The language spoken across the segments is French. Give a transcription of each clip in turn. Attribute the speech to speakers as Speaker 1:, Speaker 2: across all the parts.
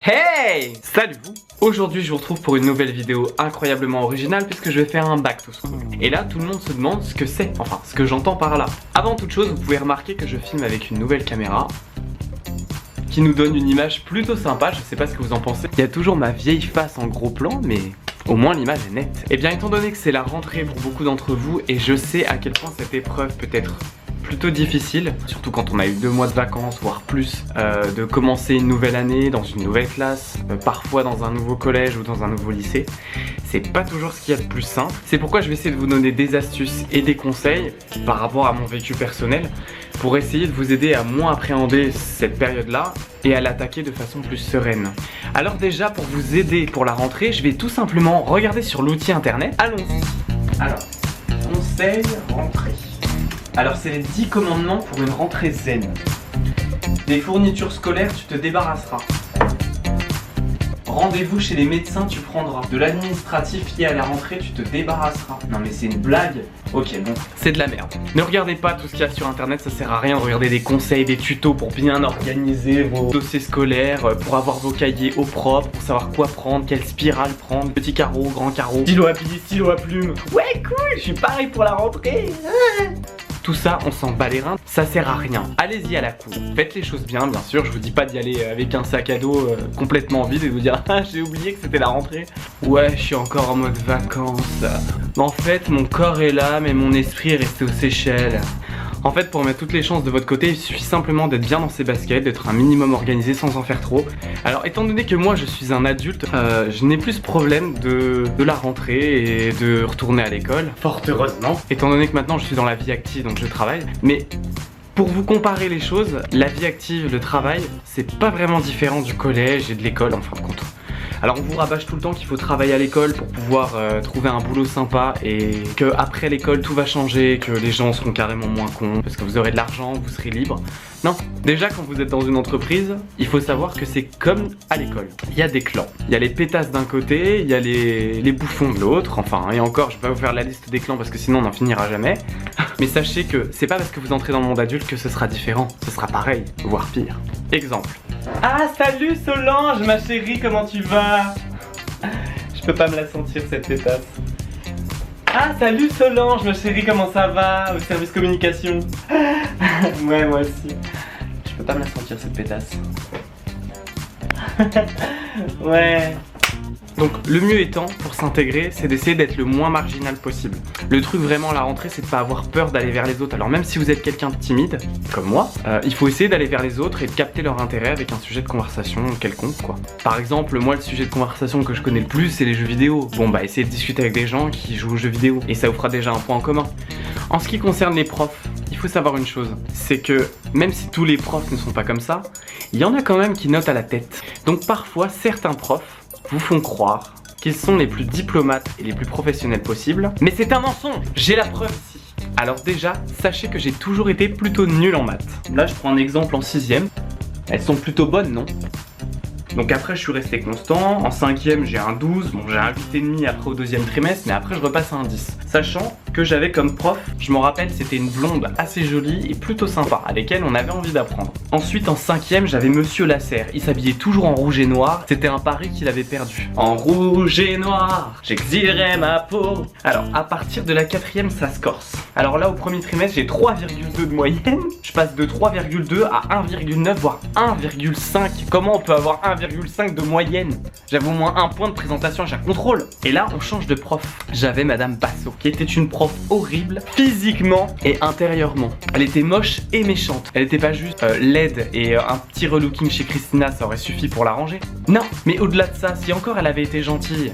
Speaker 1: Hey! Salut vous! Aujourd'hui je vous retrouve pour une nouvelle vidéo incroyablement originale puisque je vais faire un back to school. Et là tout le monde se demande ce que c'est, enfin ce que j'entends par là. Avant toute chose, vous pouvez remarquer que je filme avec une nouvelle caméra qui nous donne une image plutôt sympa, je sais pas ce que vous en pensez. Il y a toujours ma vieille face en gros plan, mais au moins l'image est nette. Et bien étant donné que c'est la rentrée pour beaucoup d'entre vous et je sais à quel point cette épreuve peut être plutôt difficile, surtout quand on a eu 2 mois de vacances, voire plus, de commencer une nouvelle année dans une nouvelle classe, parfois dans un nouveau collège ou dans un nouveau lycée. C'est pas toujours ce qu'il y a de plus simple. C'est pourquoi je vais essayer de vous donner des astuces et des conseils par rapport à mon vécu personnel pour essayer de vous aider à moins appréhender cette période-là et à l'attaquer de façon plus sereine. Alors déjà, pour vous aider pour la rentrée, je vais tout simplement regarder sur l'outil internet. Allons-y. Alors, conseil rentrée. Alors c'est les 10 commandements pour une rentrée zen. Des fournitures scolaires, tu te débarrasseras. Rendez-vous chez les médecins, tu prendras. De l'administratif lié à la rentrée, tu te débarrasseras. Non mais c'est une blague. Ok bon, c'est de la merde. Ne regardez pas tout ce qu'il y a sur internet, ça sert à rien de regarder des conseils, des tutos pour bien organiser vos dossiers scolaires, pour avoir vos cahiers au propre, pour savoir quoi prendre, quelle spirale prendre, petit carreau, grand carreau, stylo à billes, stylo à plume. Ouais cool, je suis pareil pour la rentrée. Tout ça, on s'en bat les reins, ça sert à rien. Allez-y à la cool. Faites les choses bien sûr, je vous dis pas d'y aller avec un sac à dos complètement vide et de vous dire ah j'ai oublié que c'était la rentrée. Ouais, je suis encore en mode vacances. Mais en fait, mon corps est là, mais mon esprit est resté aux Seychelles. En fait, pour mettre toutes les chances de votre côté, il suffit simplement d'être bien dans ses baskets, d'être un minimum organisé sans en faire trop. Alors, étant donné que moi je suis un adulte, je n'ai plus ce problème de la rentrée et de retourner à l'école, fort heureusement. Étant donné que maintenant je suis dans la vie active, donc je travaille. Mais pour vous comparer les choses, la vie active, le travail, c'est pas vraiment différent du collège et de l'école en fin de compte. Alors on vous rabâche tout le temps qu'il faut travailler à l'école pour pouvoir trouver un boulot sympa et que après l'école tout va changer, que les gens seront carrément moins cons parce que vous aurez de l'argent, vous serez libre. Non, déjà quand vous êtes dans une entreprise, il faut savoir que c'est comme à l'école. Il y a des clans, il y a les pétasses d'un côté, il y a les bouffons de l'autre, enfin et encore je vais pas vous faire la liste des clans parce que sinon on n'en finira jamais. Mais sachez que c'est pas parce que vous entrez dans le monde adulte que ce sera différent, ce sera pareil, voire pire. Exemple. Ah salut Solange ma chérie, comment tu vas? Je peux pas me la sentir cette pétasse. Ah salut Solange ma chérie, comment ça va? Au service communication. Ouais moi aussi. Je peux pas me la sentir cette pétasse. Ouais. Donc le mieux étant, pour s'intégrer, c'est d'essayer d'être le moins marginal possible. Le truc vraiment à la rentrée, c'est de pas avoir peur d'aller vers les autres. Alors même si vous êtes quelqu'un de timide, comme moi, il faut essayer d'aller vers les autres et de capter leur intérêt avec un sujet de conversation quelconque quoi. Par exemple, moi le sujet de conversation que je connais le plus, c'est les jeux vidéo. Bon bah essayez de discuter avec des gens qui jouent aux jeux vidéo et ça vous fera déjà un point en commun. En ce qui concerne les profs, il faut savoir une chose, c'est que même si tous les profs ne sont pas comme ça, il y en a quand même qui notent à la tête. Donc parfois, certains profs vous font croire qu'ils sont les plus diplomates et les plus professionnels possibles. Mais c'est un mensonge, j'ai la preuve ici. Alors déjà, sachez que j'ai toujours été plutôt nul en maths. Là je prends un exemple en 6ème, elles sont plutôt bonnes non? Donc après je suis resté constant, en 5ème j'ai un 12, bon j'ai un 8,5 après au 2e trimestre, mais après je repasse à un 10. Sachant que j'avais comme prof, je m'en rappelle, c'était une blonde assez jolie et plutôt sympa, à laquelle on avait envie d'apprendre. Ensuite en 5ème j'avais Monsieur Lasserre, il s'habillait toujours en rouge et noir, c'était un pari qu'il avait perdu. En rouge et noir, j'exilerai ma peau. Alors à partir de la 4ème ça se corse. Alors là au premier trimestre j'ai 3,2 de moyenne, je passe de 3,2 à 1,9 voire 1,5. Comment on peut avoir 1,5 de moyenne? J'avais au moins un point de présentation à chaque contrôle. Et là on change de prof. J'avais Madame Basso, qui était une prof horrible physiquement et intérieurement. Elle était moche et méchante. Elle était pas juste laide et un petit relooking chez Christina ça aurait suffi pour l'arranger. Non, mais au-delà de ça, si encore elle avait été gentille,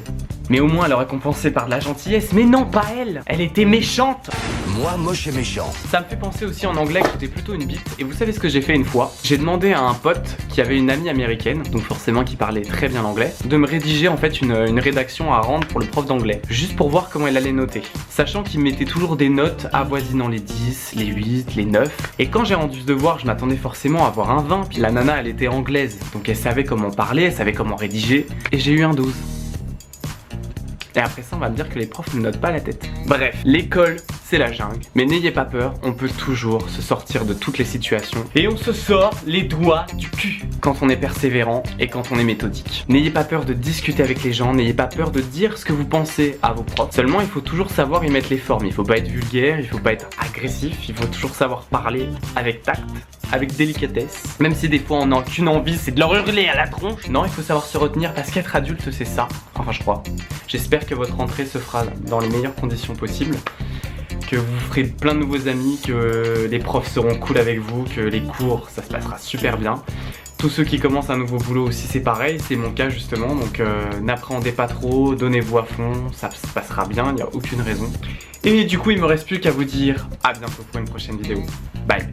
Speaker 1: mais au moins elle aurait compensé par de la gentillesse. Mais non, pas elle. Elle était méchante.
Speaker 2: Moi, moche et méchant.
Speaker 1: Ça me fait penser aussi en anglais que j'étais plutôt une bite. Et vous savez ce que j'ai fait une fois? J'ai demandé à un pote qui avait une amie américaine, donc forcément qui parlait très bien l'anglais, de me rédiger en fait une rédaction à rendre pour le prof d'anglais, juste pour voir comment elle allait noter. Sachant qu'il mettait toujours des notes avoisinant les 10, les 8, les 9. Et quand j'ai rendu ce devoir, je m'attendais forcément à avoir un 20. Puis la nana, elle était anglaise, donc elle savait comment parler, elle savait comment rédiger. Et j'ai eu un 12. Et après ça, on va me dire que les profs ne notent pas la tête. Bref, l'école, c'est la jungle. Mais n'ayez pas peur, on peut toujours se sortir de toutes les situations. Et on se sort les doigts du cul quand on est persévérant et quand on est méthodique. N'ayez pas peur de discuter avec les gens, n'ayez pas peur de dire ce que vous pensez à vos profs. Seulement, il faut toujours savoir y mettre les formes. Il faut pas être vulgaire, il faut pas être agressif, il faut toujours savoir parler avec tact, avec délicatesse. Même si des fois on n'a qu'une envie, c'est de leur hurler à la tronche. Non, il faut savoir se retenir parce qu'être adulte, c'est ça. Enfin, je crois. J'espère que votre rentrée se fera dans les meilleures conditions possibles, que vous ferez plein de nouveaux amis, que les profs seront cool avec vous, que les cours, ça se passera super bien. Tous ceux qui commencent un nouveau boulot aussi, c'est pareil, c'est mon cas justement, donc n'appréhendez pas trop, donnez-vous à fond, ça se passera bien, il n'y a aucune raison. Et du coup, il me reste plus qu'à vous dire à bientôt pour une prochaine vidéo. Bye.